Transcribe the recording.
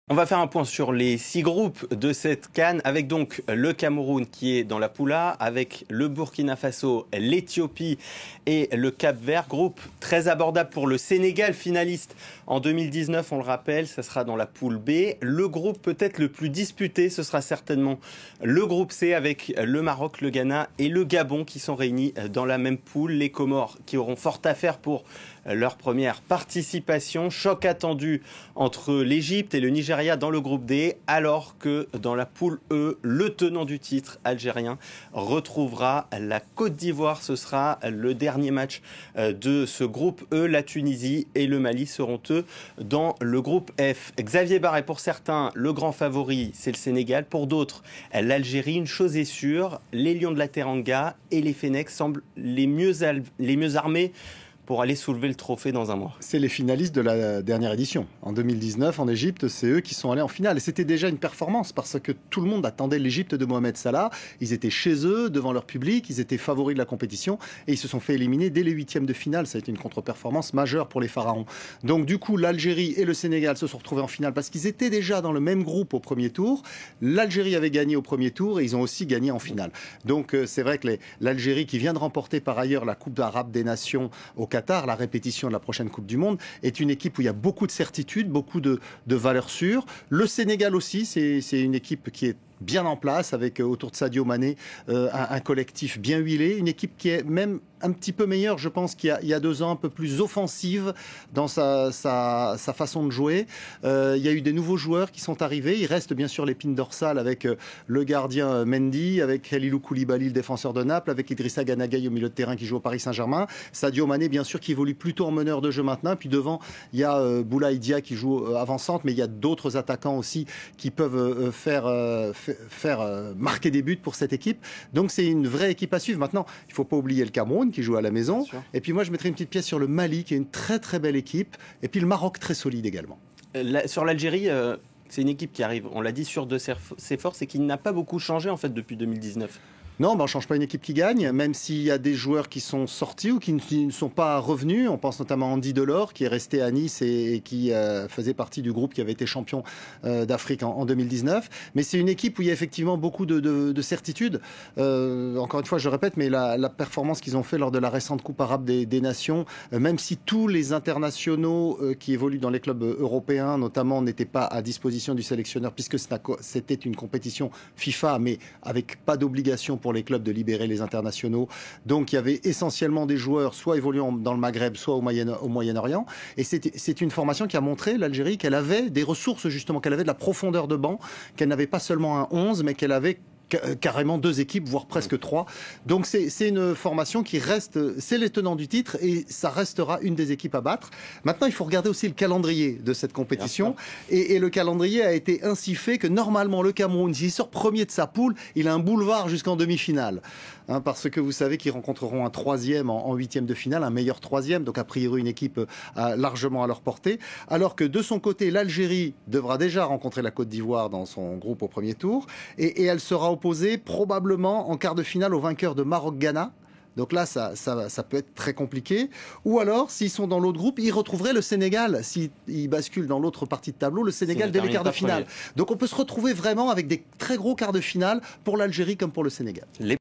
On va faire un point sur les 6 groupes de cette CAN, avec donc le Cameroun qui est dans la poule A, avec le Burkina Faso, l'Éthiopie et le Cap-Vert. Groupe très abordable pour le Sénégal, finaliste en 2019, on le rappelle, ça sera dans la poule B. Le groupe peut-être le plus disputé, ce sera certainement le groupe C, avec le Maroc, le Ghana et le Gabon qui sont réunis dans la même poule. Les Comores qui auront fort à faire pour leur première participation. Choc attendu entre l'Égypte et le Nigeria dans le groupe D, alors que dans la poule E, le tenant du titre algérien retrouvera la Côte d'Ivoire. Ce sera le dernier match de ce groupe E. La Tunisie et le Mali seront eux dans le groupe F. Xavier Barret, pour certains, le grand favori, c'est le Sénégal. Pour d'autres, l'Algérie. Une chose est sûre, les Lions de la Teranga et les Fennecs semblent les mieux armés pour aller soulever le trophée dans un mois. C'est les finalistes de la dernière édition. En 2019, en Égypte, c'est eux qui sont allés en finale. Et c'était déjà une performance parce que tout le monde attendait l'Égypte de Mohamed Salah. Ils étaient chez eux, devant leur public, ils étaient favoris de la compétition et ils se sont fait éliminer dès les huitièmes de finale. Ça a été une contre-performance majeure pour les Pharaons. Donc du coup, l'Algérie et le Sénégal se sont retrouvés en finale parce qu'ils étaient déjà dans le même groupe au premier tour. L'Algérie avait gagné au premier tour et ils ont aussi gagné en finale. Donc c'est vrai que l'Algérie, qui vient de remporter par ailleurs la Coupe arabe des Nations au Qatar, la répétition de la prochaine Coupe du Monde, est une équipe où il y a beaucoup de certitudes, beaucoup de valeurs sûres. Le Sénégal aussi, c'est une équipe qui est bien en place, avec autour de Sadio Mané un collectif bien huilé, une équipe qui est même un petit peu meilleure, je pense, qu'il y a 2 ans, un peu plus offensive dans sa façon de jouer. Il y a eu des nouveaux joueurs qui sont arrivés. Il reste bien sûr l'épine dorsale avec le gardien Mendy, avec Khalilou Koulibaly, le défenseur de Naples, avec Idrissa Gana Gueye au milieu de terrain qui joue au Paris Saint-Germain. Sadio Mané, bien sûr, qui évolue plutôt en meneur de jeu maintenant. Puis devant, il y a Boulaye Dia qui joue avant-centre, mais il y a d'autres attaquants aussi qui peuvent faire marquer des buts pour cette équipe. Donc c'est une vraie équipe à suivre. Maintenant, il ne faut pas oublier le Cameroun qui joue à la maison. Et puis moi, je mettrai une petite pièce sur le Mali, qui est une très très belle équipe. Et puis le Maroc, très solide également. Sur l'Algérie, c'est une équipe qui arrive, on l'a dit, sur de ses forces et qui n'a pas beaucoup changé en fait depuis 2019. Non, on ne change pas une équipe qui gagne, même s'il y a des joueurs qui sont sortis ou qui ne sont pas revenus. On pense notamment à Andy Delors, qui est resté à Nice et qui faisait partie du groupe qui avait été champion d'Afrique en 2019. Mais c'est une équipe où il y a effectivement beaucoup de certitudes. Encore une fois, je répète, mais la performance qu'ils ont fait lors de la récente Coupe arabe des Nations, même si tous les internationaux qui évoluent dans les clubs européens, notamment, n'étaient pas à disposition du sélectionneur, puisque c'était une compétition FIFA, mais avec pas d'obligation pour les clubs de libérer les internationaux. Donc il y avait essentiellement des joueurs soit évoluant dans le Maghreb, soit au Moyen-Orient. Et c'est une formation qui a montré, l'Algérie, qu'elle avait des ressources, justement, qu'elle avait de la profondeur de banc, qu'elle n'avait pas seulement un 11, mais qu'elle avait carrément 2 équipes, voire presque 3. Donc c'est une formation qui reste, c'est les tenants du titre et ça restera une des équipes à battre. Maintenant, il faut regarder aussi le calendrier de cette compétition. Et le calendrier a été ainsi fait que normalement, le Cameroun, s'il sort premier de sa poule, il a un boulevard jusqu'en demi-finale. Parce que vous savez qu'ils rencontreront un 3e en 8e de finale, un meilleur 3e, donc a priori une équipe largement à leur portée. Alors que de son côté, l'Algérie devra déjà rencontrer la Côte d'Ivoire dans son groupe au premier tour. Et elle sera opposée probablement en quart de finale au vainqueur de Maroc-Ghana. Donc là, ça peut être très compliqué. Ou alors, s'ils sont dans l'autre groupe, ils retrouveraient le Sénégal. S'ils basculent dans l'autre partie de tableau, le Sénégal dès les quarts de finale. Donc on peut se retrouver vraiment avec des très gros quarts de finale pour l'Algérie comme pour le Sénégal.